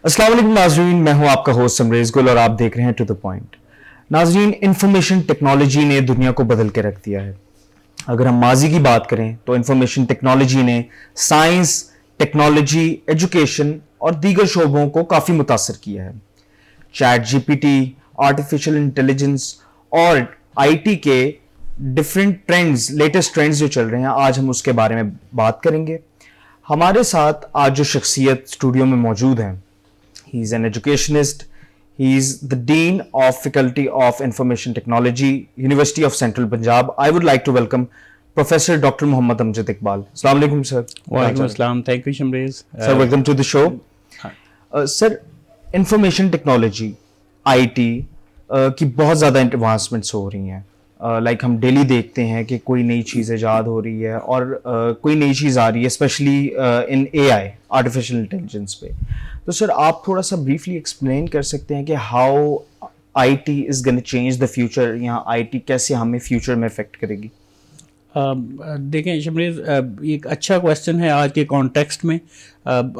السلام علیکم ناظرین، میں ہوں آپ کا ہوسٹ سمریز گل اور آپ دیکھ رہے ہیں ٹو دا پوائنٹ۔ ناظرین، انفارمیشن ٹیکنالوجی نے دنیا کو بدل کے رکھ دیا ہے۔ اگر ہم ماضی کی بات کریں تو انفارمیشن ٹیکنالوجی نے سائنس، ٹیکنالوجی، ایجوکیشن اور دیگر شعبوں کو کافی متاثر کیا ہے۔ Chat G P T, artificial intelligence اور آئی ٹی کے ڈفرینٹ ٹرینڈز، لیٹسٹ ٹرینڈز جو چل رہے ہیں، آج ہم اس کے بارے میں بات کریں گے۔ ہمارے ساتھ آج جو شخصیت اسٹوڈیو میں موجود ہیں، he is an educationist. He is the Dean of Faculty of Information Technology, University of Central Punjab. I would like to welcome Professor Dr. Muhammad Amjad Iqbal. Assalamu alaikum, sir. Walaikum assalam. Thank you, Shamreez. Sir, welcome to the show. Sir, information technology, IT کی بہت زیادہ advancements ہو رہی ہیں۔ Like ہم daily دیکھتے ہیں کہ کوئی نئی چیز ایجاد ہو رہی ہے اور کوئی نئی چیز آ رہی ہے، specially in A I, artificial intelligence پہ۔ تو سر آپ تھوڑا سا بریفلی ایکسپلین کر سکتے ہیں کہ how I T is gonna change the future, یہاں آئی ٹی کیسے ہمیں فیوچر میں افیکٹ کرے گی؟ دیکھیں شمریز، ایک اچھا کویسچن ہے آج کے کانٹیکسٹ میں۔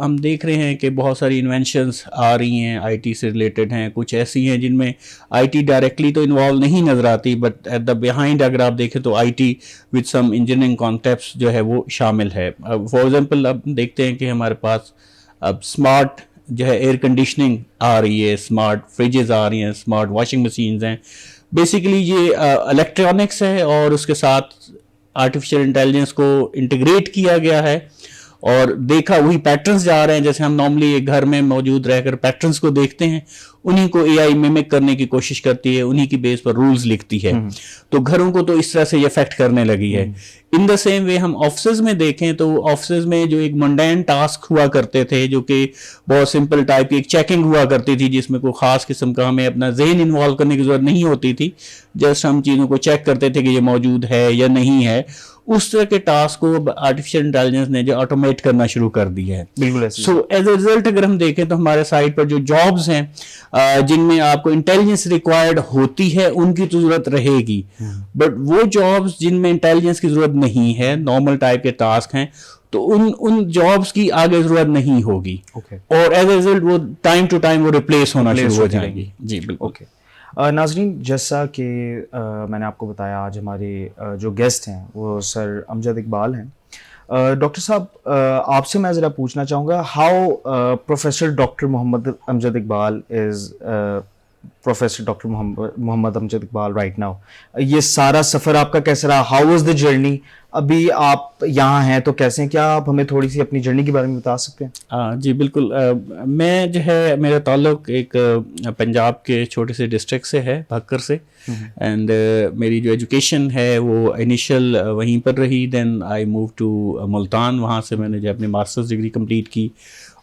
ہم دیکھ رہے ہیں کہ بہت ساری انوینشنس آ رہی ہیں آئی ٹی سے ریلیٹڈ ہیں، کچھ ایسی ہیں جن میں آئی ٹی ڈائریکٹلی تو انوالو نہیں نظر آتی، بٹ ایٹ دا بیہائنڈ اگر آپ دیکھیں تو I T with some engineering concepts جو ہے وہ شامل ہے۔ فار ایگزامپل اب دیکھتے ہیں کہ ہمارے پاس اب اسمارٹ جو ہے ایئر کنڈیشننگ آ رہی ہے، اسمارٹ فریجز آ رہی ہیں، اسمارٹ واشنگ مشینز ہیں۔ بیسیکلی یہ الیکٹرانکس ہے اور اس کے ساتھ آرٹیفیشل انٹیلیجنس کو انٹیگریٹ کیا گیا ہے، اور دیکھا وہی پیٹرنس جا رہے ہیں جیسے ہم نارملی ایک گھر میں موجود رہ کر پیٹرنس کو دیکھتے ہیں، انہی کو اے آئی میمک کرنے کی کوشش کرتی ہے، انہی کی بیس پر رولز لکھتی ہے۔ تو گھروں کو تو اس طرح سے یہ افیکٹ کرنے لگی ہے۔ ان دا سیم وے ہم آفسز میں دیکھیں تو آفسز میں جو ایک منڈین ٹاسک ہوا کرتے تھے، جو کہ بہت سمپل ٹائپ کی ایک چیکنگ ہوا کرتی تھی، جس میں کوئی خاص قسم کا ہمیں اپنا ذہن انوالو کرنے کی ضرورت نہیں ہوتی تھی، جسٹ ہم چیزوں کو چیک کرتے تھے کہ یہ موجود ہے یا نہیں ہے، اس طرح کے ٹاسک کو آرٹیفیشل انٹیلیجنس نے جو آٹومیٹ کرنا شروع کر دیا ہے۔ بالکل۔ سو ایز اے ریزلٹ اگر ہم دیکھیں تو ہمارے سائٹ پر جو جابز ہیں جن میں آپ کو انٹیلیجنس ریکوائرڈ ہوتی ہے ان کی تو ضرورت رہے گی، بٹ وہ جابز جن میں انٹیلیجنس کی ضرورت نہیں ہے، نارمل ٹائپ کے ٹاسک ہیں، تو ان جابز کی آگے ضرورت نہیں ہوگی، اور ایز اے ریزلٹ وہ ٹائم ٹو ٹائم وہ ریپلیس ہونا شروع ہو جائیں گی۔ جی بالکل۔ ناظرین، جیسا کہ میں نے آپ کو بتایا، آج ہمارے جو گیسٹ ہیں وہ سر امجد اقبال ہیں۔ ڈاکٹر صاحب، آپ سے میں ذرا پوچھنا چاہوں گا، how professor doctor Muhammad Amjad Iqbal is professor doctor Muhammad Amjad Iqbal right now, یہ سارا سفر آپ کا کیسا رہا؟ How was the journey? ابھی آپ یہاں ہیں تو کیسے ہیں؟ کیا آپ ہمیں تھوڑی سی اپنی جرنی کے بارے میں بتا سکتے ہیں؟ جی بالکل۔ میں جو ہے میرا تعلق ایک پنجاب کے چھوٹے سے ڈسٹرکٹ سے ہے، بھکر سے، اینڈ میری جو ایجوکیشن ہے وہ انیشیل وہیں پر رہی، دین آئی موو ٹو ملتان، وہاں سے میں نے جو اپنی ماسٹرز ڈگری کمپلیٹ کی،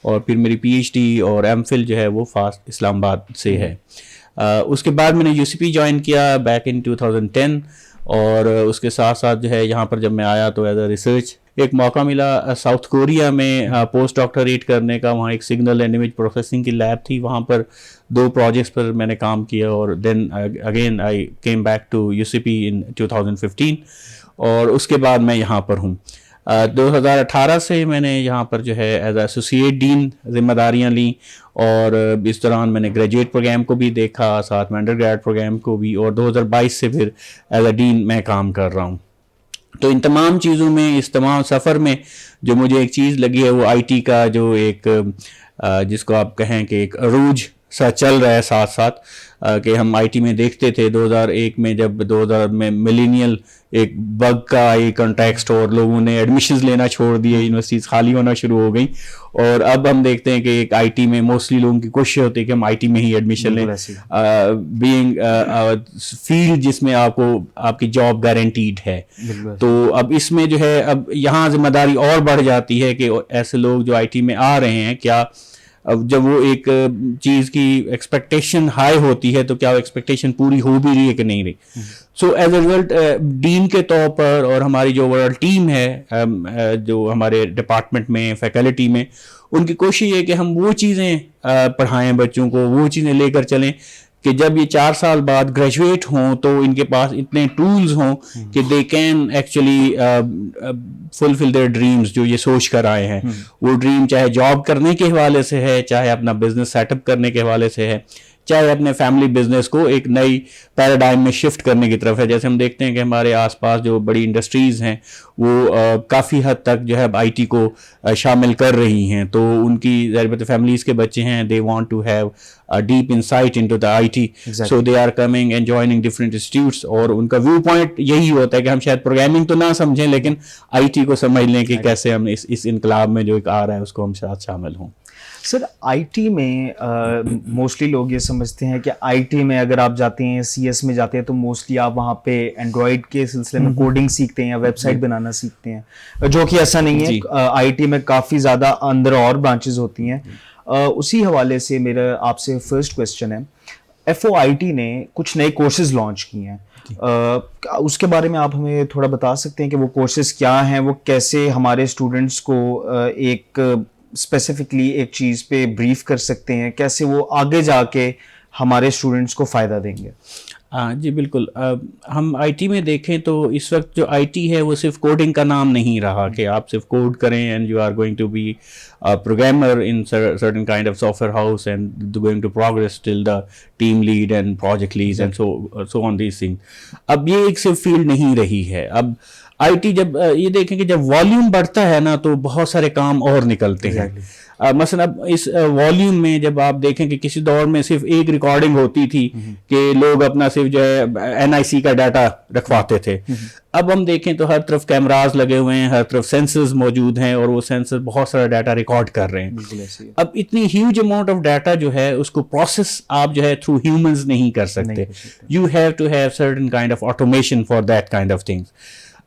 اور پھر میری پی ایچ ڈی اور ایم فل جو ہے وہ فاسٹ اسلام آباد سے ہے۔ اس کے بعد میں نے یو سی پی جوائن کیا بیک ان 2010، اور اس کے ساتھ ساتھ جو ہے یہاں پر جب میں آیا تو ایز اے ریسرچ ایک موقع ملا ساؤتھ کوریا میں پوسٹ ڈاکٹریٹ کرنے کا، وہاں ایک سگنل اینڈ امیج پروسیسنگ کی لیب تھی، وہاں پر 2 پروجیکٹس پر میں نے کام کیا، اور then again I came back to U C P in 2015، اور اس کے بعد میں یہاں پر ہوں۔ 2018 سے میں نے یہاں پر جو ہے ایز اے ایسوسیٹ ڈین ذمہ داریاں لیں، اور اس دوران میں نے گریجویٹ پروگرام کو بھی دیکھا، ساتھ میں انڈر گریڈ پروگرام کو بھی، اور 2022 سے پھر ایز اے ڈین میں کام کر رہا ہوں۔ تو ان تمام چیزوں میں، اس تمام سفر میں جو مجھے ایک چیز لگی ہے وہ آئی ٹی کا جو ایک جس کو آپ کہیں کہ ایک عروج سا چل رہا ہے ساتھ ساتھ، کہ ہم آئی ٹی میں دیکھتے تھے 2001 میں، جب 2000 میں ملینیل ایک بگ کا ایک کنٹیکسٹ، اور لوگوں نے ایڈمیشنز لینا چھوڑ دیے، یونیورسٹیز خالی ہونا شروع ہو گئیں، اور اب ہم دیکھتے ہیں کہ ایک آئی ٹی میں موسٹلی لوگوں کی کوشش ہوتی ہے کہ ہم آئی ٹی میں ہی ایڈمیشن لیں، بینگ فیلڈ جس میں آپ کو آپ کی جاب گارنٹیڈ ہے۔ تو اب اس میں جو ہے اب یہاں ذمہ داری اور بڑھ جاتی ہے کہ ایسے لوگ جو آئی ٹی میں آ رہے ہیں، کیا اب جب وہ ایک چیز کی ایکسپیکٹیشن ہائی ہوتی ہے تو کیا وہ ایکسپیکٹیشن پوری ہو بھی رہی ہے کہ نہیں رہی۔ سو ایز اے ریزلٹ ڈین کے طور پر، اور ہماری جو اوور آل ٹیم ہے جو ہمارے ڈپارٹمنٹ میں، فیکلٹی میں، ان کی کوشش یہ ہے کہ ہم وہ چیزیں پڑھائیں بچوں کو، وہ چیزیں لے کر چلیں کہ جب یہ 4 سال بعد گریجویٹ ہوں تو ان کے پاس اتنے ٹولز ہوں کہ they can actually fulfil their dreams جو یہ سوچ کر آئے ہیں. وہ ڈریم چاہے جاب کرنے کے حوالے سے ہے, چاہے اپنا بزنس سیٹ اپ کرنے کے حوالے سے ہے, چاہے اپنے فیملی بزنس کو ایک نئی پیراڈائم میں شفٹ کرنے کی طرف ہے. جیسے ہم دیکھتے ہیں کہ ہمارے آس پاس جو بڑی انڈسٹریز ہیں وہ کافی حد تک جو ہے آئی ٹی کو شامل کر رہی ہیں, تو ان کی ظاہر بات فیملیز کے بچے ہیں, they want to have deep insight into the I T, so they are coming and joining different institutes, اور ان کا ویو پوائنٹ یہی ہوتا ہے کہ ہم شاید پروگرامنگ تو نہ سمجھیں لیکن آئی ٹی کو سمجھ لیں کہ کیسے ہم اس انقلاب میں جو ایک آ رہا ہے اس کو ہم ساتھ شامل ہوں. سر آئی ٹی میں موسٹلی لوگ یہ سمجھتے ہیں کہ آئی ٹی میں اگر آپ جاتے ہیں سی ایس میں جاتے ہیں تو موسٹلی آپ وہاں پہ اینڈرائڈ کے سلسلے میں کوڈنگ سیکھتے ہیں یا ویب سائٹ بنانا سیکھتے ہیں, جو کہ ایسا نہیں ہے. آئی ٹی میں کافی زیادہ اندر اور برانچز ہوتی ہیں. اسی حوالے سے میرا آپ سے فرسٹ کویسچن ہے, ایف او آئی ٹی نے کچھ نئے کورسز لانچ کیے ہیں, اس کے بارے میں آپ ہمیں تھوڑا بتا سکتے ہیں کہ وہ کورسز کیا ہیں, وہ کیسے ہمارے اسٹوڈنٹس کو ایک اسپیسیفکلی ایک چیز پہ بریف کر سکتے ہیں, کیسے وہ آگے جا کے ہمارے اسٹوڈنٹس کو فائدہ دیں گے؟ جی بالکل. ہم آئی ٹی میں دیکھیں تو اس وقت جو آئی ٹی ہے وہ صرف کوڈنگ کا نام نہیں رہا کہ آپ صرف کوڈ کریں and you are going to be programmer in certain kind of software house and going to progress till the team lead and project lead and so on these thing. اب یہ ایک صرف field نہیں رہی ہے. اب I T جب یہ دیکھیں کہ جب والیوم بڑھتا ہے نا تو بہت سارے کام اور نکلتے ہیں. مثلا اب اس والیوم میں جب آپ دیکھیں کہ کسی دور میں صرف ایک ریکارڈنگ ہوتی تھی کہ لوگ اپنا صرف جو ہے این آئی سی کا ڈیٹا رکھواتے تھے, اب ہم دیکھیں تو ہر طرف کیمراز لگے ہوئے ہیں, ہر طرف سینسرز موجود ہیں اور وہ سینسر بہت سارا ڈیٹا ریکارڈ کر رہے ہیں. اب اتنی ہیوج اماؤنٹ آف ڈیٹا جو ہے اس کو پروسیس آپ جو ہے تھرو ہیومنز نہیں کر سکتے. You have to have certain kind of automation for that kind of things.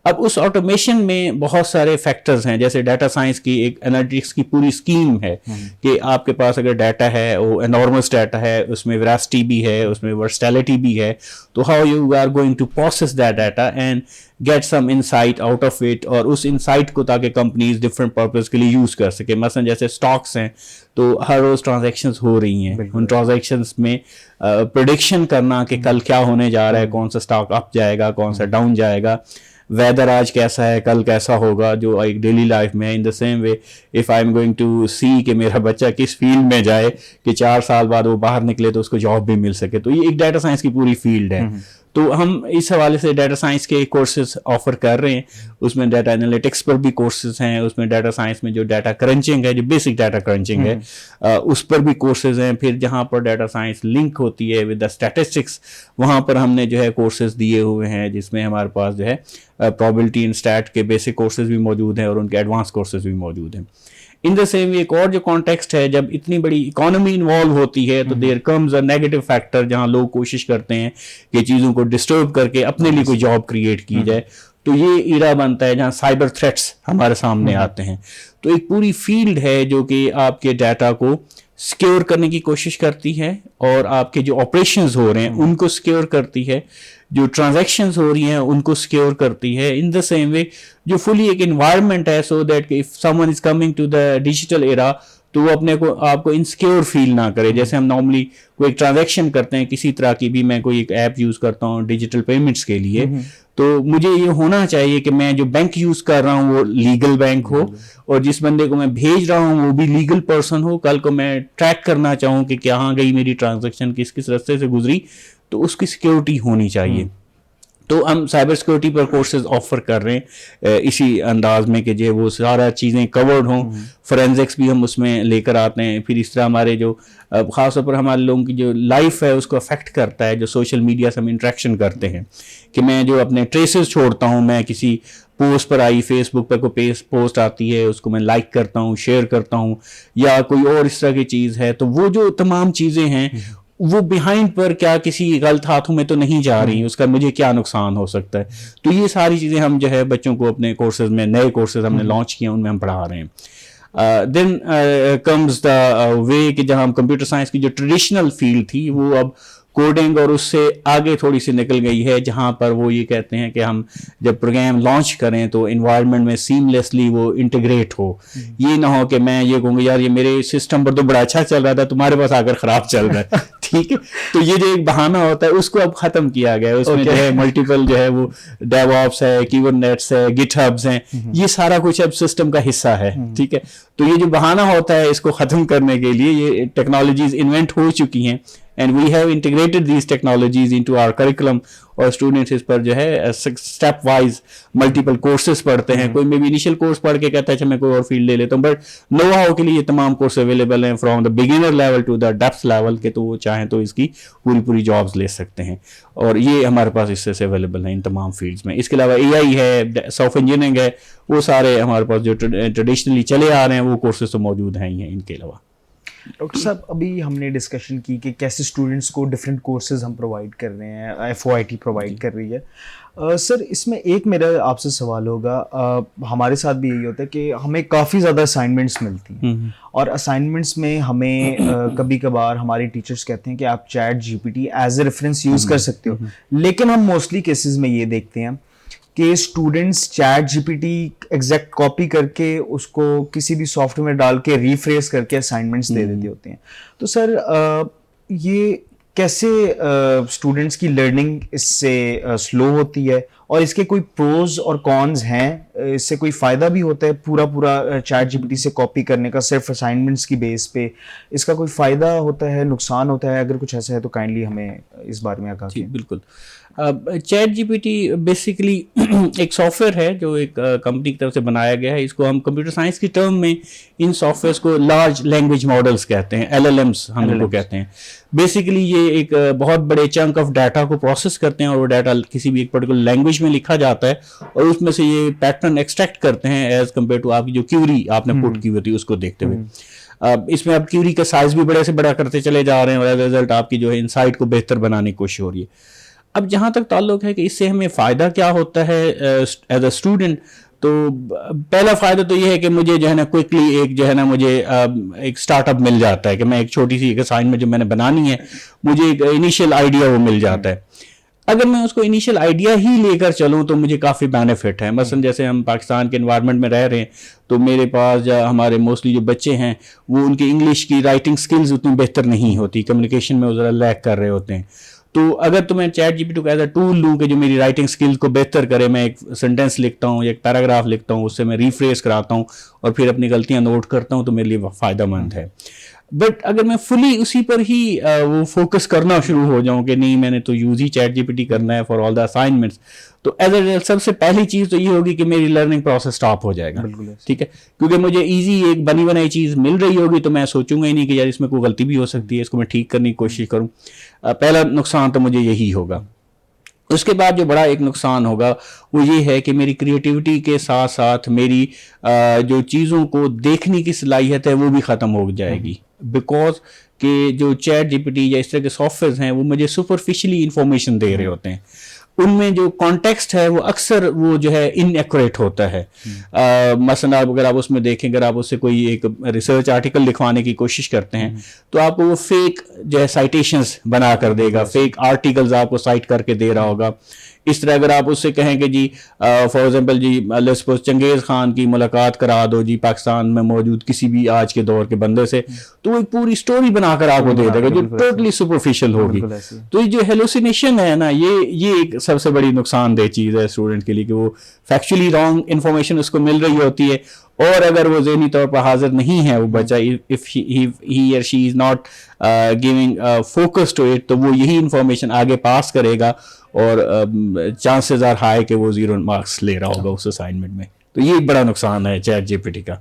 اب اس آٹومیشن میں بہت سارے فیکٹرز ہیں, جیسے ڈیٹا سائنس کی ایک انالیٹکس کی پوری اسکیم ہے کہ آپ کے پاس اگر ڈیٹا ہے وہ انارمس ڈیٹا ہے, اس میں ویراسٹی بھی ہے, اس میں ورسٹیلٹی بھی ہے, تو how you are going to process that data and get some insight out of it, اور اس انسائٹ کو تاکہ کمپنیز ڈفرینٹ پرپز کے لیے یوز کر سکے. مثلا جیسے اسٹاکس ہیں تو ہر روز ٹرانزیکشنز ہو رہی ہیں, ان ٹرانزیکشنز میں پریڈکشن کرنا کہ کل کیا ہونے جا رہا ہے, کون سا اسٹاک اپ جائے گا, کون سا ڈاؤن جائے گا, ویدر آج کیسا ہے, کل کیسا ہوگا, جو ایک ڈیلی لائف میں. In the same way if I am going to see کہ میرا بچہ کس فیلڈ میں جائے کہ 4 سال بعد وہ باہر نکلے تو اس کو جاب بھی مل سکے, تو یہ ایک ڈیٹا سائنس کی پوری فیلڈ ہے. تو ہم اس حوالے سے ڈیٹا سائنس کے کورسز آفر کر رہے ہیں. اس میں ڈیٹا انالیٹکس پر بھی کورسز ہیں, اس میں ڈیٹا سائنس میں جو ڈیٹا کرنچنگ ہے, جو بیسک ڈیٹا کرنچنگ ہے, اس پر بھی کورسز ہیں. پھر جہاں پر ڈیٹا سائنس لنک ہوتی ہے ود دا اسٹیٹسٹکس, وہاں پر ہم نے جو ہے کورسز دیے ہوئے ہیں, جس میں ہمارے پاس جو ہے پرابلٹی اینڈ اسٹیٹ کے بیسک کورسز بھی موجود ہیں اور ان کے ایڈوانس کورسز بھی موجود ہیں. ان دا سیم ایک اور جو کانٹیکسٹ ہے, جب اتنی بڑی اکانومی انوالو ہوتی ہے تو there comes a negative factor, جہاں لوگ کوشش کرتے ہیں کہ چیزوں کو ڈسٹرب کر کے اپنے لیے کوئی جاب کریٹ کی جائے. تو یہ ایرا بنتا ہے جہاں سائبر تھریٹس ہمارے سامنے آتے ہیں. تو ایک پوری فیلڈ ہے جو کہ آپ کے ڈیٹا کو سیکیور کرنے کی کوشش کرتی ہے اور آپ کے جو آپریشنز ہو رہے ہیں ان کو سیکیور کرتی ہے, جو ٹرانزیکشنز ہو رہی ہیں ان کو سیکیور کرتی ہے. ان دا سیم وے جو فلی ایک انوائرمنٹ ہے, so that if someone is coming to the digital era تو وہ اپنے کو آپ کو انسیکیور فیل نہ کرے. جیسے ہم نارملی کوئی ایک ٹرانزیکشن کرتے ہیں کسی طرح کی بھی, میں کوئی ایک ایپ یوز کرتا ہوں ڈیجیٹل پیمنٹس کے لیے, تو مجھے یہ ہونا چاہیے کہ میں جو بینک یوز کر رہا ہوں وہ لیگل بینک ہو, اور جس بندے کو میں بھیج رہا ہوں وہ بھی لیگل پرسن ہو. کل کو میں ٹریک کرنا چاہوں کہ کہاں گئی میری ٹرانزیکشن, کس کس راستے سے گزری, تو اس کی سیکیورٹی ہونی چاہیے. تو ہم سائبر سیکورٹی پر کورسز آفر کر رہے ہیں اسی انداز میں کہ جو وہ سارا چیزیں کورڈ ہوں. فورینزکس بھی ہم اس میں لے کر آتے ہیں. پھر اس طرح ہمارے جو خاص طور پر ہمارے لوگوں کی جو لائف ہے اس کو افیکٹ کرتا ہے, جو سوشل میڈیا سے ہم انٹریکشن کرتے ہیں, کہ میں جو اپنے ٹریسز چھوڑتا ہوں, میں کسی پوسٹ پر آئی, فیس بک پہ کوئی پوسٹ آتی ہے اس کو میں لائک کرتا ہوں, شیئر کرتا ہوں, یا کوئی اور اس طرح کی چیز ہے, تو وہ جو تمام چیزیں ہیں وہ بیہائنڈ پر کیا کسی غلط ہاتھوں میں تو نہیں جا رہی, اس کا مجھے کیا نقصان ہو سکتا ہے. تو یہ ساری چیزیں ہم جو ہے بچوں کو اپنے کورسز میں, نئے کورسز ہم نے لانچ کیے ہیں, ان میں ہم پڑھا رہے ہیں. دین کمز دا وے کہ جہاں ہم کمپیوٹر سائنس کی جو ٹریڈیشنل فیلڈ تھی وہ اب کوڈنگ اور اس سے آگے تھوڑی سی نکل گئی ہے, جہاں پر وہ یہ کہتے ہیں کہ ہم جب پروگرام لانچ کریں تو انوائرمنٹ میں سیملیسلی وہ انٹیگریٹ ہو. یہ نہ ہو کہ میں یہ کہوں گا یار یہ میرے سسٹم پر تو بڑا اچھا چل رہا تھا, تمہارے پاس آ کر خراب چل رہا ہے. ٹھیک ہے, تو یہ جو ایک بہانہ ہوتا ہے اس کو اب ختم کیا گیا ہے. اس میں جو ہے ملٹیپل جو ہے وہ ڈیو آپس ہے, کیبرنیٹس ہے, گٹ ہبز ہیں, یہ سارا کچھ اب سسٹم کا حصہ ہے. ٹھیک ہے, تو یہ جو بہانہ ہوتا ہے اس کو ختم کرنے کے لیے یہ ٹیکنالوجیز انوینٹ ہو چکی ہیں, and we have integrated these technologies into our curriculum, اور اسٹوڈنٹس اس پر جو ہے اسٹیپ وائز ملٹیپل کورسز پڑھتے ہیں. کوئی میں بھی انیشیل کورس پڑھ کے کہتا ہے اچھا میں کوئی اور فیلڈ لے لیتا ہوں, بٹ نو ہاؤ کے لیے یہ تمام کورس اویلیبل ہیں from the beginner level to the depth level, کہ تو وہ چاہیں تو اس کی پوری جابس لے سکتے ہیں, اور یہ ہمارے پاس اس سے اویلیبل ہیں ان تمام فیلڈس میں. اس کے علاوہ اے آئی ہے, سافٹ انجینئرنگ ہے, وہ سارے ہمارے پاس جو ٹریڈیشنلی چلے آ رہے ہیں وہ کورسز تو موجود ہیں ہی ہیں. ان کے علاوہ ڈاکٹر صاحب ابھی ہم نے ڈسکشن کی کہ کیسے اسٹوڈنٹس کو ڈفرینٹ کورسز ہم پرووائڈ کر رہے ہیں, FOIT پرووائڈ کر رہی ہے. سر اس میں ایک میرا آپ سے سوال ہوگا, ہمارے ساتھ بھی یہی ہوتا ہے کہ ہمیں کافی زیادہ اسائنمنٹس ملتی ہیں, اور اسائنمنٹس میں ہمیں کبھی کبھار ہمارے ٹیچرس کہتے ہیں کہ آپ chat GPT as a reference use کر سکتے ہو, لیکن ہم موسٹلی کیسز میں یہ دیکھتے ہیں کہ students chat GPT exact copy کر کے اس کو کسی بھی سافٹ ویئر ڈال کے ریفریز کر کے اسائنمنٹس دے دیتے ہوتے ہیں. تو سر یہ کیسے اسٹوڈنٹس کی لرننگ اس سے سلو ہوتی ہے, اور اس کے کوئی پروز اور کونز ہیں, اس سے کوئی فائدہ بھی ہوتا ہے پورا چیٹ GPT سے کاپی کرنے کا صرف اسائنمنٹس کی بیس پہ, اس کا کوئی فائدہ ہوتا ہے, نقصان ہوتا ہے؟ اگر کچھ ایسا ہے تو کائنڈلی ہمیں اس بارے میں آگاہ کریں. بالکل. چیٹ GPT بیسیکلی ایک سافٹ ویئر ہے جو ایک کمپنی کی طرف سے بنایا گیا ہے. اس کو ہم کمپیوٹر سائنس کی ٹرم میں ان سافٹ ویئرس کو لارج لینگویج ماڈلس کہتے ہیں, LLMs ہم ان کو کہتے ہیں. بیسیکلی یہ ایک بہت بڑے چنک آف ڈاٹا کو پروسیس کرتے ہیں, اور وہ ڈاٹا کسی بھی ایک پرٹیکولر لینگویج میں لکھا جاتا ہے, اور اس میں سے یہ پیٹرن ایکسٹریکٹ کرتے ہیں ایز کمپیئر ٹو آپ کی جو کیوری آپ نے پٹ کی ہوتی ہے اس کو دیکھتے ہوئے. اس میں اب کیوری کا سائز بھی بڑے سے بڑا کرتے چلے جا رہے ہیں, اور ایز رزلٹ آپ کی جو ہے انسائٹ کو بہتر بنانے کی کوشش ہو رہی ہے. اب جہاں تک تعلق ہے کہ اس سے ہمیں فائدہ کیا ہوتا ہے ایز اے اسٹوڈنٹ, تو پہلا فائدہ تو یہ ہے کہ مجھے جو ہے نا کوئکلی ایک جو ہے نا مجھے ایک اسٹارٹ اپ مل جاتا ہے, کہ میں ایک چھوٹی سی ایک اسائنمنٹ جو میں نے بنانی ہے مجھے ایک انیشیل آئیڈیا وہ مل جاتا ہے. اگر میں اس کو انیشیل آئیڈیا ہی لے کر چلوں تو مجھے کافی بینیفٹ ہے. مثلا جیسے ہم پاکستان کے انوائرمنٹ میں رہ رہے ہیں, تو میرے پاس ہمارے موسٹلی جو بچے ہیں وہ ان کی انگلش کی رائٹنگ سکلز اتنی بہتر نہیں ہوتی, کمیونیکیشن میں وہ ذرا لیک کر رہے ہوتے ہیں. تو اگر تو میں چیٹ GPT کو ایز اے ٹول لوں کہ جو میری رائٹنگ سکلز کو بہتر کرے, میں ایک سینٹینس لکھتا ہوں یا ایک پیراگراف لکھتا ہوں, اس سے میں ریفریز کراتا ہوں اور پھر اپنی غلطیاں نوٹ کرتا ہوں, تو میرے لیے فائدہ مند ہے. بٹ اگر میں فلی اسی پر ہی وہ فوکس کرنا شروع ہو جاؤں کہ نہیں میں نے تو یوز ہی چیٹ GPT کرنا ہے فار آل دا اسائنمنٹس, تو ایز اے سب سے پہلی چیز تو یہ ہوگی کہ میری لرننگ پروسیس اسٹاپ ہو جائے گا. ٹھیک ہے, کیونکہ مجھے ایزی ایک بنی بنائی چیز مل رہی ہوگی, تو میں سوچوں گا ہی نہیں کہ یار اس میں کوئی غلطی بھی ہو سکتی ہے, اس کو میں ٹھیک کرنے کی کوشش کروں. پہلا نقصان تو مجھے یہی ہوگا. اس کے بعد جو بڑا ایک نقصان ہوگا وہ یہ ہے کہ میری کریٹیوٹی کے ساتھ ساتھ میری جو چیزوں کو دیکھنے کی صلاحیت ہے وہ بھی ختم ہو جائے گی, بیکاز کہ جو چیٹ GPT یا اس طرح کے سافٹ ویئرز ہیں وہ مجھے سپرفیشلی انفارمیشن دے رہے ہوتے ہیں. ان میں جو کانٹیکسٹ ہے وہ اکثر وہ جو ہے ان ایکوریٹ ہوتا ہے. مثلا اگر آپ اس میں دیکھیں, اگر آپ اس سے کوئی ایک ریسرچ آرٹیکل لکھوانے کی کوشش کرتے ہیں تو آپ کو وہ فیک جو ہے سائٹیشنز بنا کر دے گا, فیک آرٹیکلز آپ کو سائٹ کر کے دے رہا ہوگا. اس طرح اگر آپ اس سے کہیں کہ جی فار ایگزامپل جی لیٹس سپوز چنگیز خان کی ملاقات کرا دو جی پاکستان میں موجود کسی بھی آج کے دور کے بندے سے, تو وہ ایک پوری اسٹوری بنا کر آپ کو دے دے گا جو ٹوٹلی سپرفیشل ہوگی. تو یہ جو ہیلوسینیشن ہے نا, یہ ایک سب سے بڑی نقصان دہ چیز ہے اسٹوڈنٹ کے لیے, کہ وہ فیکچولی رانگ انفارمیشن اس کو مل رہی ہوتی ہے, اور اگر وہ ذہنی طور پر حاضر نہیں ہے وہ بچہ, if he or she is not giving focus to it, تو وہ یہی انفارمیشن آگے پاس کرے گا, اور چانسز آر ہائی کہ وہ 0 مارکس لے رہا ہوگا اس اسائنمنٹ میں. تو یہ ایک بڑا نقصان ہے چیٹ GPT کا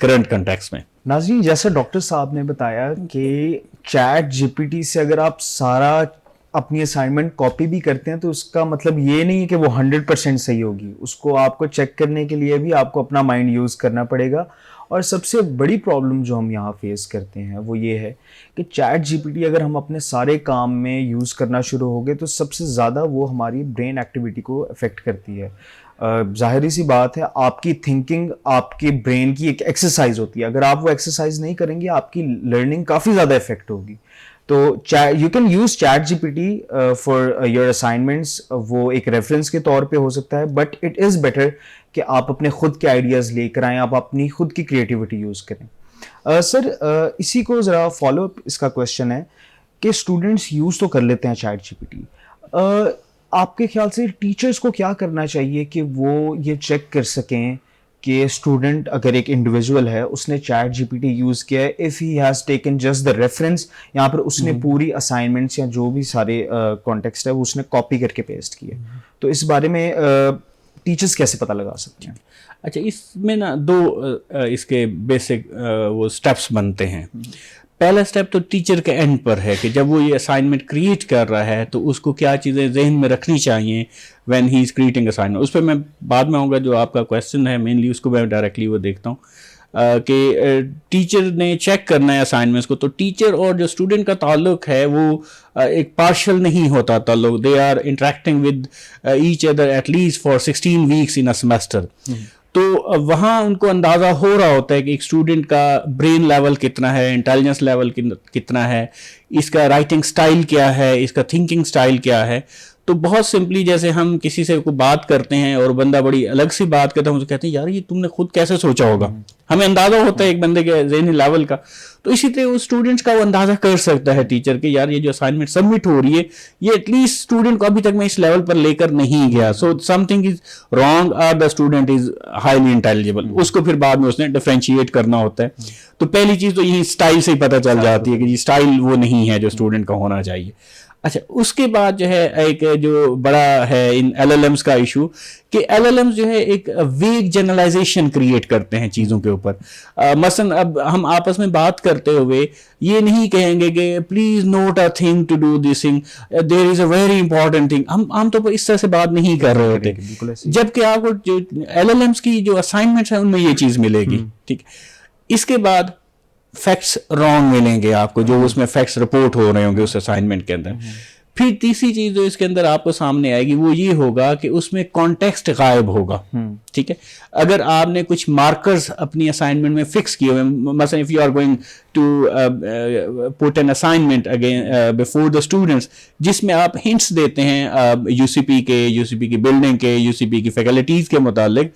کرنٹ کنٹیکسٹ میں. ناظرین, جیسا ڈاکٹر صاحب نے بتایا کہ چیٹ GPT سے اگر آپ سارا اپنی اسائنمنٹ کاپی بھی کرتے ہیں تو اس کا مطلب یہ نہیں ہے کہ وہ 100% صحیح ہوگی. اس کو آپ کو چیک کرنے کے لیے بھی آپ کو اپنا مائنڈ یوز کرنا پڑے گا. اور سب سے بڑی پرابلم جو ہم یہاں فیس کرتے ہیں وہ یہ ہے کہ چیٹ GPT اگر ہم اپنے سارے کام میں یوز کرنا شروع ہو گئے تو سب سے زیادہ وہ ہماری برین ایکٹیویٹی کو افیکٹ کرتی ہے. ظاہری سی بات ہے, آپ کی تھنکنگ آپ کے برین کی ایک ایکسرسائز ہوتی ہے. اگر آپ وہ ایکسرسائز نہیں کریں گے آپ کی لرننگ کافی زیادہ افیکٹ ہوگی. تو you can use chat G P T for your assignments, وہ ایک ریفرنس کے طور پہ ہو سکتا ہے, بٹ اٹ از بیٹر کہ آپ اپنے خود کے آئیڈیاز لے کر آئیں, آپ اپنی خود کی کریٹیوٹی یوز کریں. سر اسی کو ذرا فالو اپ اس کا کویشچن ہے کہ اسٹوڈنٹس یوز تو کر لیتے ہیں چیٹ جی پی ٹی, آپ کے خیال سے ٹیچرس کو کیا کرنا چاہیے کہ وہ یہ چیک کر سکیں کہ اسٹوڈنٹ اگر ایک انڈیویژول ہے, اس نے chat G P T use کیا ہے, if he has taken just the reference, یہاں پر اس نے پوری اسائنمنٹس یا جو بھی سارے کانٹیکسٹ ہے وہ اس نے کاپی کر کے پیسٹ کیا, تو اس بارے میں ٹیچرس کیسے پتہ لگا سکتے ہیں؟ اچھا, اس میں نا دو اس کے بیسک وہ اسٹیپس بنتے ہیں. پہلا اسٹیپ تو ٹیچر کے اینڈ پر ہے کہ جب وہ یہ اسائنمنٹ کریٹ کر رہا ہے تو اس کو کیا چیزیں ذہن میں رکھنی چاہیے when he is creating assignment. اس پہ میں بعد میں آؤں گا, جو آپ کا کویشچن ہے مینلی اس کو میں ڈائریکٹلی وہ دیکھتا ہوں کہ ٹیچر نے چیک کرنا ہے اسائنمنٹس کو. تو ٹیچر اور جو اسٹوڈنٹ کا تعلق ہے وہ ایک پارشل نہیں ہوتا تعلق, they are interacting with each other at least for 16 weeks in a semester. تو وہاں ان کو اندازہ ہو رہا ہوتا ہے کہ ایک اسٹوڈنٹ کا برین لیول کتنا ہے, انٹیلیجنس لیول کتنا ہے, اس کا رائٹنگ سٹائل کیا ہے, اس کا تھنکنگ سٹائل کیا ہے. تو بہت سمپلی جیسے ہم کسی سے کوئی بات کرتے ہیں اور بندہ بڑی الگ سی بات کرتا ہے, ہم تو کہتے ہیں یار یہ تم نے خود کیسے سوچا ہوگا, ہمیں اندازہ ہوتا ہے ایک بندے کے ذہنی لیول کا. تو اسی طرح اس اسٹوڈنٹس کا وہ اندازہ کر سکتا ہے ٹیچر کہ یار یہ جو اسائنمنٹ سبمٹ ہو رہی ہے یہ ایٹ لیسٹ اسٹوڈنٹ کو ابھی تک میں اس لیول پر لے کر نہیں گیا, سو سم تھنگ از رانگ اور دا اسٹوڈنٹ از ہائیلی انٹیلیجیبل. اس کو پھر بعد میں اس نے ڈیفرینشیٹ کرنا ہوتا ہے. تو پہلی چیز تو یہی اسٹائل سے ہی پتہ چل جاتی ہے کہ یہ اسٹائل وہ نہیں ہے جو اسٹوڈنٹ کا ہونا چاہیے. اچھا, اس کے بعد جو ہے ایک جو بڑا ہے ان ایل ایل ایمس کا ایشو کہ ایل ایل ایمس جو ہے ایک ویگ جنرلائزیشن کریٹ کرتے ہیں چیزوں کے اوپر. مثلا اب ہم آپس میں بات کرتے ہوئے یہ نہیں کہیں گے کہ please note a thing to do this thing, there is a very important thing. ہم عام طور پر اس طرح سے بات نہیں کر رہے ہوتے, جبکہ آپ کو جو ایل ایل ایمس کی جو اسائنمنٹس ہیں ان میں یہ چیز ملے گی. ٹھیک, اس کے بعد فیکٹس رانگ ملیں گے آپ کو, جو اس میں فیکٹس رپورٹ ہو رہے ہوں گے اس اسائنمنٹ کے اندر. پھر تیسری چیز جو اس کے اندر آپ کو سامنے آئے گی وہ یہ ہوگا کہ اس میں کانٹیکسٹ غائب ہوگا. ٹھیک ہے, اگر آپ نے کچھ مارکرز اپنی اسائنمنٹ میں فکس کیے ہوئے, مثلا if you are going to put an assignment again before the students جس میں آپ ہنٹس دیتے ہیں یو سی پی کی بلڈنگ کے, یو سی پی کی فیکلٹیز کے متعلق,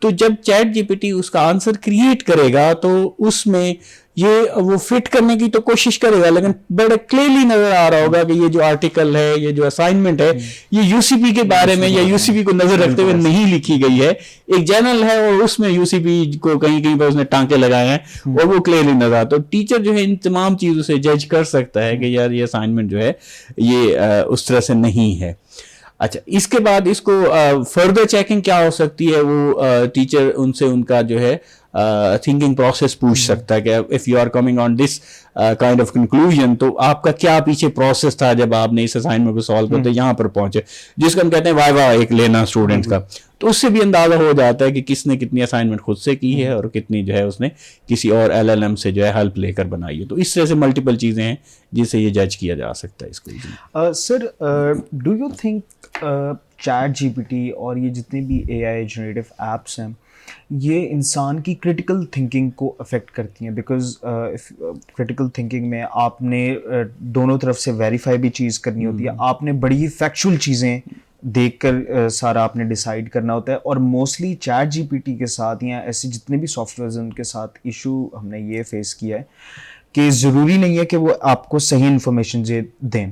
تو جب چیٹ جی پی ٹی اس کا آنسر کریٹ کرے گا تو اس میں یہ وہ فٹ کرنے کی تو کوشش کرے گا, لیکن بڑا کلیئرلی نظر آ رہا ہوگا کہ یہ جو آرٹیکل ہے, یہ جو اسائنمنٹ ہے, یہ یو سی پی کے بارے میں یا یو سی پی کو نظر رکھتے ہوئے نہیں لکھی گئی ہے, ایک جرنل ہے اور اس میں یو سی پی کو کہیں کہیں پر اس نے ٹانکے لگائے ہیں اور وہ کلیئرلی نظر آتا. تو ٹیچر جو ہے ان تمام چیزوں سے جج کر سکتا ہے کہ یار یہ اسائنمنٹ جو ہے یہ اس طرح سے نہیں ہے. اچھا, اس کے بعد اس کو فردر چیکنگ کیا ہو سکتی ہے, وہ ٹیچر ان سے ان کا جو ہے تھنکنگ پروسیس پوچھ سکتا ہے کہ if you are coming on this kind of conclusion, تو آپ کا کیا پیچھے پروسیس تھا جب آپ نے اس اسائنمنٹ کو سالو کرتے یہاں پر پہنچے, جس کو ہم کہتے ہیں وائوا ایک لینا اسٹوڈنٹ کا. تو اس سے بھی اندازہ ہو جاتا ہے کہ کس نے کتنی اسائنمنٹ خود سے کی ہے اور کتنی جو ہے اس نے کسی اور ایل ایل ایم سے جو ہے ہیلپ لے کر بنائی ہے. تو اس طرح سے ملٹیپل چیزیں ہیں جس سے یہ جج کیا جا سکتا ہے اس کو. Sir do you think Chat G P T اور یہ جتنے بھی اے آئی جنریٹو ایپس ہیں یہ انسان کی کرٹیکل تھنکنگ کو افیکٹ کرتی ہیں؟ بیکاز کرٹیکل تھنکنگ میں آپ نے دونوں طرف سے ویریفائی بھی چیز کرنی ہوتی ہے, آپ نے بڑی فیکچوئل چیزیں دیکھ کر سارا آپ نے ڈیسائیڈ کرنا ہوتا ہے. اور mostly chat G P T کے ساتھ یا ایسے جتنے بھی سافٹ ویئرز ہیں ان کے ساتھ ایشو ہم نے یہ فیس کیا ہے کہ ضروری نہیں ہے کہ وہ آپ کو صحیح انفارمیشن دیں.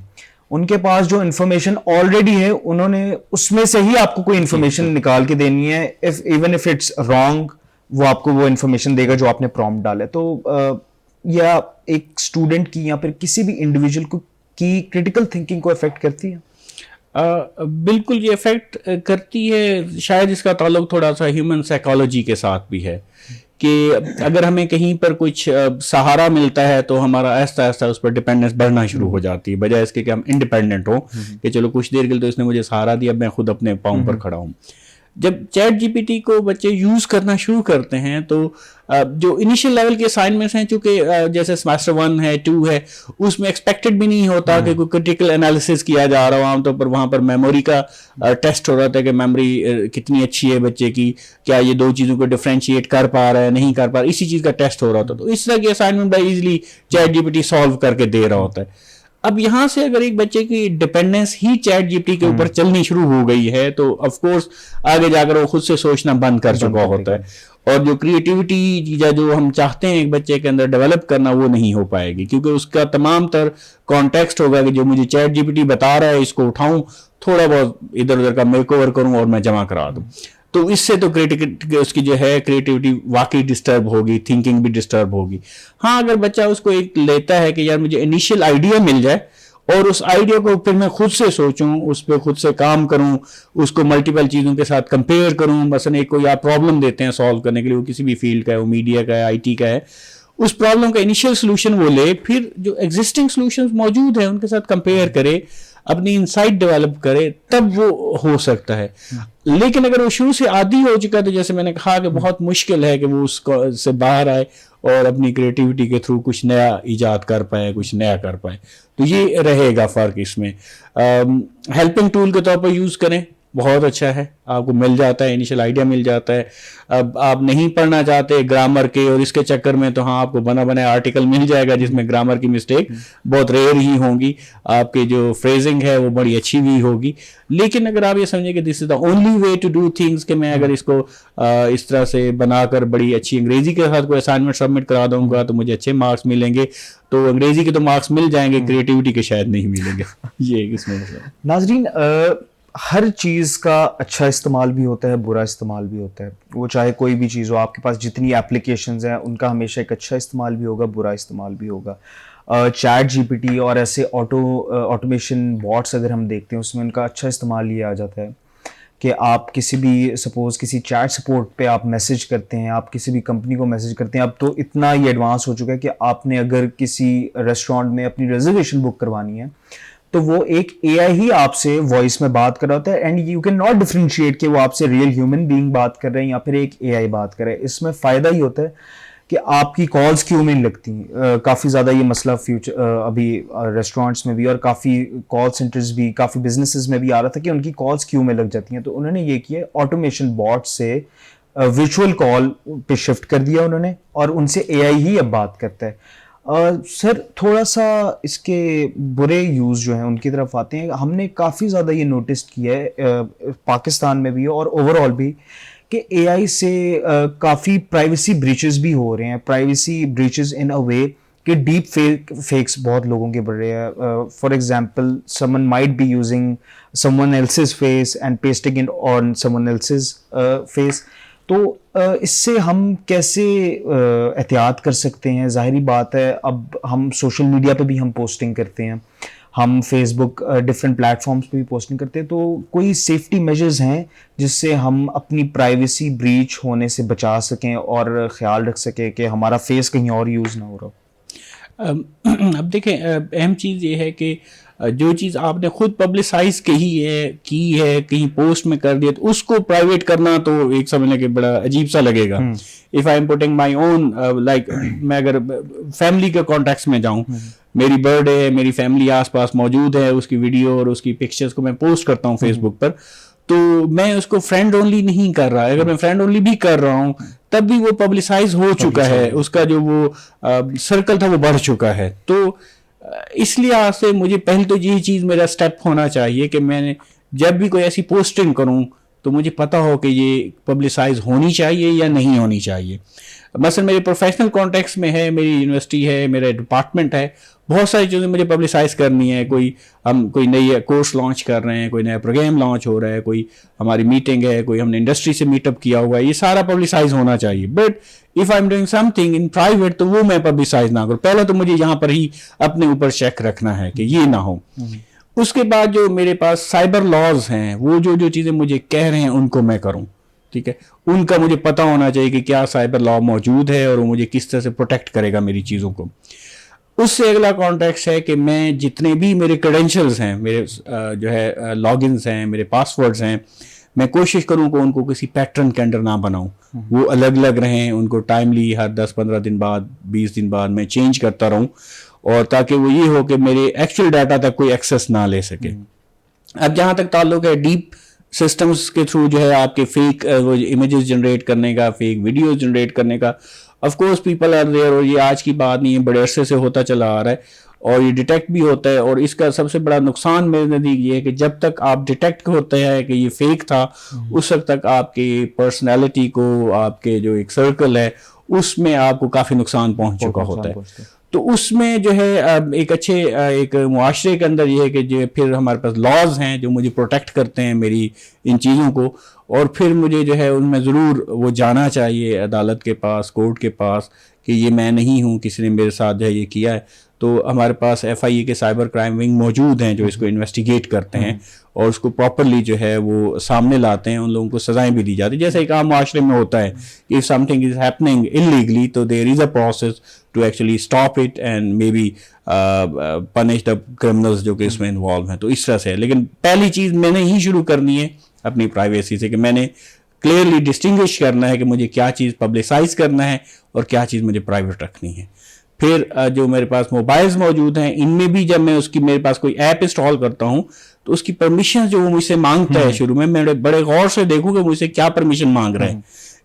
ان کے پاس جو انفارمیشن آلریڈی ہے انہوں نے اس میں سے ہی آپ کو کوئی انفارمیشن نکال کے دینی ہے, ایون اف اٹس رانگ وہ آپ کو وہ انفارمیشن دے گا جو آپ نے پرومپٹ ڈالا ہے. تو یا ایک اسٹوڈنٹ کی یا پھر کسی بھی انڈیویجول کی کرٹیکل تھنکنگ کو افیکٹ کرتی ہے؟ بالکل یہ افیکٹ کرتی ہے. شاید اس کا تعلق تھوڑا سا ہیومن سائیکالوجی کے ساتھ بھی ہے کہ اگر ہمیں کہیں پر کچھ سہارا ملتا ہے تو ہمارا آہستہ آہستہ اس پر ڈپینڈنس بڑھنا شروع ہو جاتی ہے, بجائے اس کے کہ ہم انڈیپینڈنٹ ہوں کہ چلو کچھ دیر کے لیے تو اس نے مجھے سہارا دیا, میں خود اپنے پاؤں پر کھڑا ہوں. جب چیٹ جی پی ٹی کو بچے یوز کرنا شروع کرتے ہیں تو جو انیشیل لیول کے اسائنمنٹس ہیں, چونکہ جیسے سیمسٹر 1 ہے 2 ہے, اس میں ایکسپیکٹڈ بھی نہیں ہوتا کہ کوئی کرٹیکل انالیسس کیا جا رہا ہو. عام طور پر وہاں پر میموری کا ٹیسٹ ہو رہا تھا کہ میموری کتنی اچھی ہے بچے کی, کیا یہ دو چیزوں کو ڈفرینشیٹ کر پا رہا ہے نہیں کر پا رہا, اسی چیز کا ٹیسٹ ہو رہا ہوتا. تو اس طرح کی اسائنمنٹ بڑا easily chat G P T solve کر کے دے رہا ہوتا ہے. اب یہاں سے اگر ایک بچے کی ڈپینڈنس ہی چیٹ جی پی ٹی کے اوپر چلنی شروع ہو گئی ہے تو آف کورس آگے جا کر وہ خود سے سوچنا بند کر چکا ہوتا ہے, اور جو کریٹیوٹی یا جو ہم چاہتے ہیں ایک بچے کے اندر ڈیولپ کرنا وہ نہیں ہو پائے گی, کیونکہ اس کا تمام تر کانٹیکسٹ ہوگا کہ جو مجھے چیٹ جی پی ٹی بتا رہا ہے اس کو اٹھاؤں, تھوڑا بہت ادھر ادھر کا میک اوور کروں اور میں جمع کرا دوں. تو اس سے تو اس کی جو ہے کریٹیوٹی واقعی ڈسٹرب ہوگی, تھنکنگ بھی ڈسٹرب ہوگی. ہاں اگر بچہ اس کو ایک لیتا ہے کہ یار مجھے انیشیل آئیڈیا مل جائے اور اس آئیڈیا کو پھر میں خود سے سوچوں, اس پہ خود سے کام کروں, اس کو ملٹیپل چیزوں کے ساتھ کمپیئر کروں. مثلا ایک کوئی آپ پرابلم دیتے ہیں سالو کرنے کے لیے, وہ کسی بھی فیلڈ کا ہے, وہ میڈیا کا ہے, آئی ٹی کا ہے, اس پرابلم کا انیشیل سولوشن وہ لے, پھر جو ایگزسٹنگ سولوشنز موجود ہیں ان کے ساتھ کمپیئر کرے, اپنی انسائٹ ڈیولپ کرے, تب وہ ہو سکتا ہے. لیکن اگر وہ شروع سے عادی ہو چکا ہے تو جیسے میں نے کہا کہ بہت مشکل ہے کہ وہ اس سے باہر آئے اور اپنی کریٹیوٹی کے تھرو کچھ نیا ایجاد کر پائے, کچھ نیا کر پائے. تو یہ رہے گا فرق اس میں. ہیلپنگ ٹول کے طور پر یوز کریں, بہت اچھا ہے, آپ کو مل جاتا ہے, انیشیل آئیڈیا مل جاتا ہے. اب آپ نہیں پڑھنا چاہتے گرامر کے اور اس کے چکر میں, تو ہاں آپ کو بنا بنایا آرٹیکل مل جائے گا جس میں گرامر کی مسٹیک بہت ریئر ہی ہوں گی, آپ کی جو فریزنگ ہے وہ بڑی اچھی بھی ہوگی. لیکن اگر آپ یہ سمجھیں کہ this is the only way to do things, کہ میں اگر اس کو اس طرح سے بنا کر بڑی اچھی انگریزی کے ساتھ کوئی اسائنمنٹ سبمٹ کرا دوں گا تو مجھے اچھے مارکس ملیں گے, تو انگریزی کے تو مارکس مل جائیں گے, کریٹیوٹی کے شاید نہیں ملیں گے. یہ اس میں ناظرین, ہر چیز کا اچھا استعمال بھی ہوتا ہے, برا استعمال بھی ہوتا ہے. وہ چاہے کوئی بھی چیز ہو, آپ کے پاس جتنی اپلیکیشنز ہیں ان کا ہمیشہ ایک اچھا استعمال بھی ہوگا, برا استعمال بھی ہوگا. چیٹ جی پی ٹی اور ایسے آٹومیشن باٹس اگر ہم دیکھتے ہیں, اس میں ان کا اچھا استعمال یہ آ جاتا ہے کہ آپ کسی بھی سپوز کسی چیٹ سپورٹ پہ آپ میسج کرتے ہیں, آپ کسی بھی کمپنی کو میسج کرتے ہیں. اب تو اتنا یہ ایڈوانس ہو چکا ہے کہ آپ نے اگر کسی ریسٹورینٹ میں اپنی ریزرویشن بک کروانی ہے تو وہ ایک اے آئی ہی آپ سے وائس میں بات کر رہا ہوتا ہے, and you can not differentiate کہ وہ آپ سے ریئل ہیومن بینگ بات کر رہے ہیں یا پھر ایک اے آئی بات کر رہے ہیں. اس میں فائدہ ہی ہوتا ہے کہ آپ کی کالز کیوں نہیں لگتی. کافی زیادہ یہ مسئلہ ابھی ریسٹورینٹس میں بھی اور کافی کال سینٹرز بھی, کافی بزنسز میں بھی آ رہا تھا کہ ان کی کالز کیوں میں لگ جاتی ہیں. تو انہوں نے یہ کیا, آٹومیشن باٹ سے ورچوئل کال پہ شفٹ کر دیا انہوں نے, اور ان سے اے آئی ہی اب بات کرتا ہے. سر تھوڑا سا اس کے برے یوز جو ہیں ان کی طرف آتے ہیں. ہم نے کافی زیادہ یہ نوٹس کیا ہے پاکستان میں بھی اور اوور آل بھی, کہ اے آئی سے کافی پرائیویسی بریچز بھی ہو رہے ہیں. پرائیویسی بریچز ان اے وے کہ ڈیپ فیکس بہت لوگوں کے بڑھ رہے ہیں. For example someone might be using someone else's face and pasting it on someone else's face. تو اس سے ہم کیسے احتیاط کر سکتے ہیں؟ ظاہری بات ہے اب ہم سوشل میڈیا پہ بھی ہم پوسٹنگ کرتے ہیں, ہم فیس بک ڈفرینٹ پلیٹ فارمس پہ بھی پوسٹنگ کرتے ہیں, تو کوئی سیفٹی میجرز ہیں جس سے ہم اپنی پرائیویسی بریچ ہونے سے بچا سکیں اور خیال رکھ سکیں کہ ہمارا فیس کہیں اور یوز نہ ہو رہا؟ اب دیکھیں, اہم چیز یہ ہے کہ جو چیز آپ نے خود پبلسائز کی ہے کہیں پوسٹ میں کر دیا, تو اس کو پرائیویٹ کرنا تو ایک سمجھنے کہ بڑا عجیب سا لگے گا. If I am putting my own, like میں اگر فیملی کے کانٹیکٹس میں جاؤں, میری برتھ ڈے ہے, میری فیملی آس پاس موجود ہے, اس کی ویڈیو اور اس کی پکچرز کو میں پوسٹ کرتا ہوں فیس بک پر, تو میں اس کو فرینڈ اونلی نہیں کر رہا. اگر میں فرینڈ اونلی بھی کر رہا ہوں تب بھی وہ پبلسائز ہو چکا ہے, اس کا جو وہ سرکل تھا وہ بڑھ چکا ہے. تو اس لحاظ سے مجھے پہلے تو یہی چیز میرا سٹیپ ہونا چاہیے کہ میں نے جب بھی کوئی ایسی پوسٹنگ کروں تو مجھے پتہ ہو کہ یہ پبلسائز ہونی چاہیے یا نہیں ہونی چاہیے. مثلا میرے پروفیشنل کانٹیکس میں ہے, میری یونیورسٹی ہے, میرا ڈپارٹمنٹ ہے, بہت ساری چیزیں مجھے پبلسائز کرنی ہے. ہم کوئی نئی کورس لانچ کر رہے ہیں, کوئی نیا پروگرام لانچ ہو رہا ہے, کوئی ہماری میٹنگ ہے, کوئی ہم نے انڈسٹری سے میٹ اپ کیا ہوا ہے, یہ سارا پبلسائز ہونا چاہیے. But if I am doing some thing in private تو وہ میں پبلسائز نہ کروں. پہلے تو مجھے یہاں پر ہی اپنے اوپر چیک رکھنا ہے کہ یہ نہ ہو. اس کے بعد جو میرے پاس سائبر لاز ہیں, وہ جو چیزیں مجھے کہہ رہے ہیں ان کو میں کروں. ٹھیک ہے, ان کا مجھے پتہ ہونا چاہیے کہ کیا سائبر لا موجود ہے اور وہ مجھے کس طرح سے پروٹیکٹ کرے گا میری چیزوں کو. اس سے اگلا کانٹیکس ہے کہ میں جتنے بھی میرے کریڈینشلز ہیں, میرے جو ہے لاگ انس ہیں, میرے پاسورڈز ہیں, میں کوشش کروں کہ ان کو کسی پیٹرن کے انڈر نہ بناؤں. وہ الگ الگ رہیں, ان کو ٹائملی ہر 10-15 دن بعد 20 دن بعد میں چینج کرتا رہوں, اور تاکہ وہ یہ ہو کہ میرے ایکچوئل ڈاٹا تک کوئی ایکسیس نہ لے سکے. اب جہاں تک تعلق ہے ڈیپ سسٹمز کے تھرو جو ہے آپ کے فیک امیجز جنریٹ کرنے کا, فیک ویڈیوز جنریٹ کرنے کا, of course people are there, اور یہ آج کی بات نہیں ہے, بڑے عرصے سے ہوتا چلا آ رہا ہے. اور یہ ڈیٹیکٹ بھی ہوتا ہے. اور اس کا سب سے بڑا نقصان میرے نزدیک یہ ہے کہ جب تک آپ ڈیٹیکٹ ہوتے ہیں کہ یہ فیک تھا, اس وقت تک آپ کی پرسنالٹی کو, آپ کے جو ایک سرکل ہے اس میں آپ کو کافی نقصان پہنچ چکا ہوتا ہے. تو اس میں جو ہے ایک اچھے ایک معاشرے کے اندر یہ ہے کہ جو پھر ہمارے پاس لاز ہیں جو مجھے پروٹیکٹ کرتے ہیں میری ان چیزوں کو, اور پھر مجھے جو ہے ان میں ضرور وہ جانا چاہیے عدالت کے پاس, کورٹ کے پاس, کہ یہ میں نہیں ہوں, کسی نے میرے ساتھ جو ہے یہ کیا ہے. تو ہمارے پاس FIA کے سائبر کرائم ونگ موجود ہیں جو اس کو انویسٹیگیٹ کرتے ہیں اور اس کو پراپرلی جو ہے وہ سامنے لاتے ہیں. ان لوگوں کو سزائیں بھی دی جاتی ہیں جیسے ایک عام معاشرے میں ہوتا ہے. if something is happening illegally تو there is a process to actually stop it and maybe punish the criminals جو کہ اس میں انوالو ہیں. تو اس طرح سے ہے. لیکن پہلی چیز میں نے ہی شروع کرنی ہے اپنی پرائیویسی سے کہ میں نے کلیئرلی ڈسٹنگوش کرنا ہے کہ مجھے کیا چیز پبلسائز کرنا ہے اور کیا چیز مجھے پرائیویٹ رکھنی ہے. پھر جو میرے پاس موبائلز موجود ہیں ان میں بھی جب میں اس کی میرے پاس کوئی ایپ انسٹال کرتا ہوں تو اس کی پرمیشن جو وہ مجھ سے مانگتا ہے شروع میں بڑے غور سے دیکھوں کہ مجھ سے کیا پرمیشن مانگ رہے ہیں.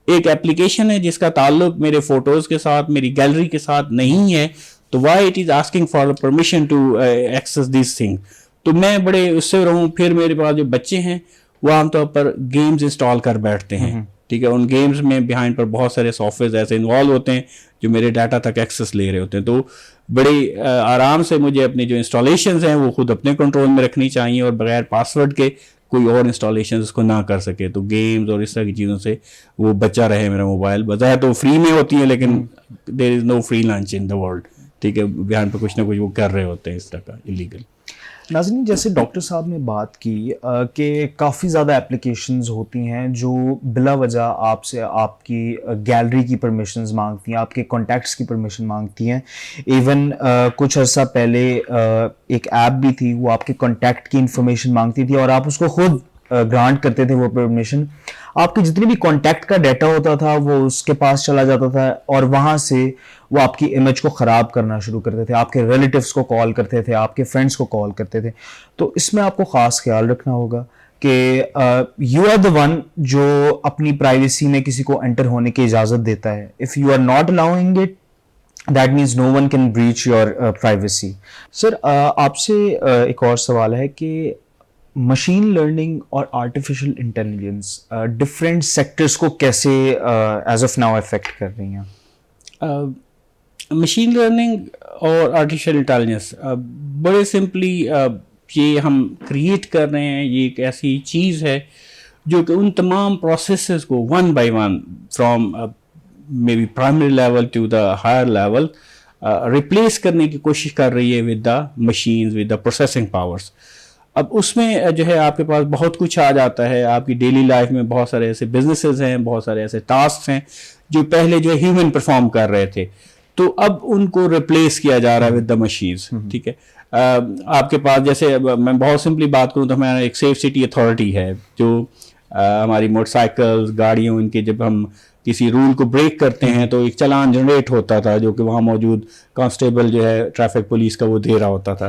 ایک اپلیکیشن ہے جس کا تعلق میرے فوٹوز کے ساتھ, میری گیلری کے ساتھ نہیں ہے, تو why it is asking for permission to access this thing. تو میں بڑے اس سے رہوں. پھر میرے پاس جو بچے ہیں وہ عام طور پر گیمز انسٹال کر بیٹھتے ہیں, ٹھیک ہے. ان گیمز میں بیہائنڈ پر بہت سارے سافٹ ویئر ایسے انوالو ہوتے ہیں جو میرے ڈاٹا تک ایکسیس لے رہے ہوتے ہیں. تو بڑی آرام سے مجھے اپنی جو انسٹالیشنز ہیں وہ خود اپنے کنٹرول میں رکھنی چاہیے اور بغیر پاسورڈ کے کوئی اور انسٹالیشنز اس کو نہ کر سکے. تو گیمز اور اس طرح کی چیزوں سے وہ بچا رہے میرا موبائل. بظاہر تو فری میں ہوتی ہیں لیکن there is no free lunch in the world, ٹھیک ہے. بیہائنڈ پہ کچھ نہ کچھ وہ کر رہے ہوتے ہیں اس طرح کا الیگل. ناظرین, جیسے ڈاکٹر صاحب نے بات کی کہ کافی زیادہ اپلیکیشنز ہوتی ہیں جو بلا وجہ آپ سے آپ کی گیلری کی پرمیشنز مانگتی ہیں, آپ کے کانٹیکٹس کی پرمیشن مانگتی ہیں. ایون کچھ عرصہ پہلے ایک ایپ بھی تھی وہ آپ کے کانٹیکٹ کی انفارمیشن مانگتی تھی اور آپ اس کو خود گرانٹ کرتے تھے وہ پرمیشن. آپ کے جتنے بھی کانٹیکٹ کا ڈیٹا ہوتا تھا وہ اس کے پاس چلا جاتا تھا اور وہاں سے وہ آپ کی امیج کو خراب کرنا شروع کرتے تھے, آپ کے ریلیٹیوز کو کال کرتے تھے, آپ کے فرینڈس کو کال کرتے تھے. تو اس میں آپ کو خاص خیال رکھنا ہوگا کہ یو آر دا ون جو اپنی پرائیویسی میں کسی کو انٹر ہونے کی اجازت دیتا ہے. If you are not allowing it that means no one can breach your privacy. Sir, آپ سے ایک اور سوال ہے کہ مشین لرننگ اور آرٹیفیشل انٹیلیجنس ڈفرینٹ سیکٹرز کو کیسے ایز آف ناؤ افیکٹ کر رہی ہیں؟ مشین لرننگ اور آرٹیفیشل انٹیلیجنس بڑے سمپلی یہ ہم کریٹ کر رہے ہیں. یہ ایک ایسی چیز ہے جو کہ ان تمام پروسیسز کو one by one from maybe primary level to the higher level replace کرنے کی کوشش کر رہی ہے with the machines, with the processing powers. اب اس میں جو ہے آپ کے پاس بہت کچھ آ جاتا ہے. آپ کی ڈیلی لائف میں بہت سارے ایسے بزنسز ہیں, بہت سارے ایسے ٹاسکس ہیں جو پہلے جو ہے ہیومن پرفارم کر رہے تھے, تو اب ان کو ریپلیس کیا جا رہا ہے ود دا مشینز, ٹھیک ہے. آپ کے پاس جیسے میں بہت سمپلی بات کروں تو ہمارا ایک سیف سٹی اتھارٹی ہے جو ہماری موٹر سائیکلز, گاڑیوں, ان کے جب ہم کسی رول کو بریک کرتے ہیں تو ایک چلان جنریٹ ہوتا تھا جو کہ وہاں موجود کانسٹیبل جو ہے ٹریفک پولیس کا وہ دے رہا ہوتا تھا.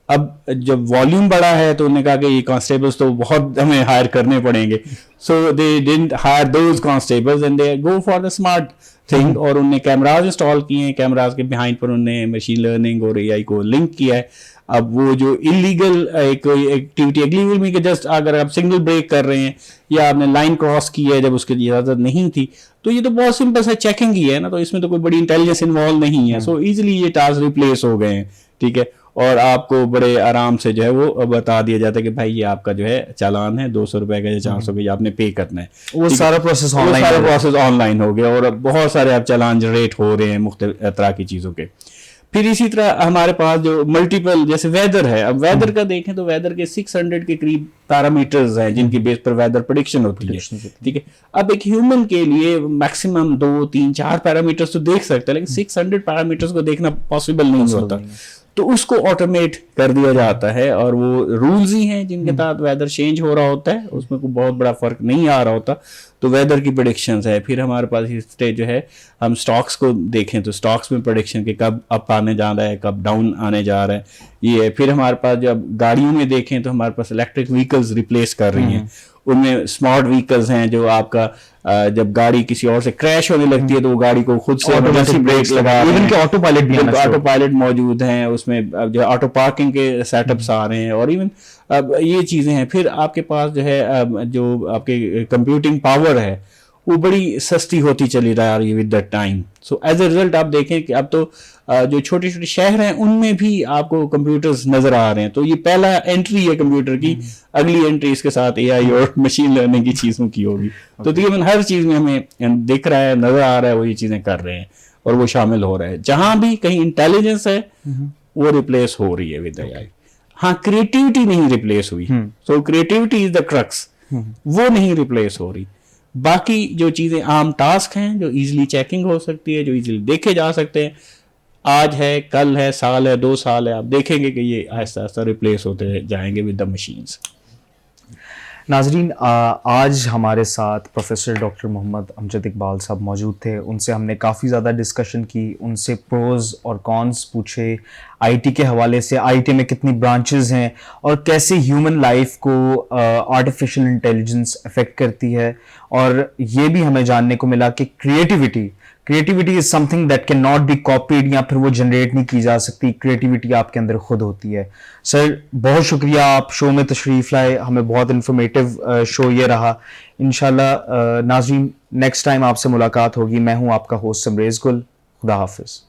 اب جب والیوم بڑا ہے تو انہوں نے کہا کہ یہ کانسٹیبلز تو بہت ہمیں ہائر کرنے پڑیں گے. So they didn't hire those constables and they go for the smart thing. اور انہوں نے کیمراز انسٹال کیے ہیں, کیمراز کے بیہائنڈ پر انہوں نے مشین لرننگ اور AI کو لنک کیا ہے. اب وہ جو انلیگل ایکٹیویٹی اگلی میں کہ جسٹ اگر آپ سنگل بریک کر رہے ہیں یا آپ نے لائن کراس کی ہے جب اس کی اجازت نہیں تھی, تو یہ تو بہت سمپل سا چیکنگ ہی ہے نا, تو اس میں تو کوئی بڑی انٹیلیجنس انوالو نہیں ہے. سو ایزیلی یہ ٹاسک ریپلیس ہو گئے ہیں, ٹھیک ہے. اور آپ کو بڑے آرام سے جو ہے وہ بتا دیا جاتا ہے کہ بھائی یہ آپ کا جو ہے چالان ہے 200 روپے کا یا 400 روپے آپ نے پے کرنا ہے. وہ سارا پروسیس آن لائن ہو گیا اور بہت سارے اب چالان جنریٹ ہو رہے ہیں مختلف طرح کی چیزوں کے. پھر اسی طرح ہمارے پاس جو ملٹیپل جیسے ویدر ہے, اب ویدر کا دیکھیں تو ویدر کے 600 کے قریب پیرامیٹرز ہیں جن کی بیس پر ویدر پریڈکشن ہوتی ہے, ٹھیک ہے. اب ایک ہیومن کے لیے میکسیمم 2 3 4 پیرامیٹرز تو دیکھ سکتا ہے لیکن 600 پیرامیٹرز کو دیکھنا پاسبل نہیں ہوتا. تو اس کو آٹومیٹ کر دیا جاتا ہے اور وہ رولز ہی ہیں جن کے تحت ویدر چینج ہو رہا ہوتا ہے, اس میں کوئی بہت بڑا فرق نہیں آ رہا ہوتا. تو ویدر کی پریڈکشنز ہے. پھر ہمارے پاس اس جو ہے ہم سٹاکس کو دیکھیں تو سٹاکس میں پریڈکشن کہ کب اپ آنے جا رہا ہے, کب ڈاؤن آنے جا رہا ہے, یہ ہے. پھر ہمارے پاس جب گاڑیوں میں دیکھیں تو ہمارے پاس الیکٹرک وہیکلز ریپلیس کر رہی ہیں, ان میں اسمارٹ وہیکلز ہیں جو آپ کا جب گاڑی کسی اور سے کریش ہونے لگتی ہے تو وہ گاڑی کو خود سے ایمرجنسی بریک لگا رہے ہیں. آٹو پائلٹ بھی آٹو پائلٹ موجود ہیں اس میں, جو آٹو پارکنگ کے سیٹ اپس آ رہے ہیں, اور ایون یہ چیزیں ہیں. پھر آپ کے پاس جو ہے جو آپ کے کمپیوٹنگ پاور ہے وہ بڑی سستی ہوتی چلی رہا ہے with the time. So as a result آپ دیکھیں کہ اب تو جو چھوٹے چھوٹے شہر ہیں ان میں بھی آپ کو کمپیوٹرز نظر آ رہے ہیں. تو یہ پہلا انٹری ہے کمپیوٹر کی, اگلی انٹری اس کے ساتھ اے آئی اور مشین لرننگ کی چیزوں کی ہوگی. تو تقریباً ہر چیز میں ہمیں دکھ رہا ہے, نظر آ رہا ہے, وہ یہ چیزیں کر رہے ہیں اور وہ شامل ہو رہا ہے. جہاں بھی کہیں انٹیلیجنس ہے وہ ریپلیس ہو رہی ہے ود اے آئی. ہاں کریٹیوٹی نہیں ریپلیس ہوئی. So creativity is the crux, وہ نہیں ریپلیس ہو رہی. باقی جو چیزیں عام ٹاسک ہیں جو ایزیلی چیکنگ ہو سکتی ہے, جو ایزیلی دیکھے جا سکتے ہیں, آج ہے, کل ہے, سال ہے, 2 سال ہے, آپ دیکھیں گے کہ یہ آہستہ آہستہ ریپلیس ہوتے جائیں گے ود دا مشینز. ناظرین, آج ہمارے ساتھ پروفیسر ڈاکٹر محمد امجد اقبال صاحب موجود تھے. ان سے ہم نے کافی زیادہ ڈسکشن کی, ان سے پروز اور کونس پوچھے, آئی ٹی کے حوالے سے آئی ٹی میں کتنی برانچز ہیں اور کیسے ہیومن لائف کو آرٹیفیشیل انٹیلیجنس افیکٹ کرتی ہے. اور یہ بھی ہمیں جاننے کو ملا کہ creativity is something that can not be copied, یا پھر وہ جنریٹ نہیں کی جا سکتی. کریٹیوٹی آپ کے اندر خود ہوتی ہے. سر بہت شکریہ, آپ شو میں تشریف لائے, ہمیں بہت انفارمیٹیو شو یہ رہا. انشاءاللہ ناظرین نیکسٹ ٹائم آپ سے ملاقات ہوگی. میں ہوں آپ کا ہوسٹ سمریز گل. خدا حافظ.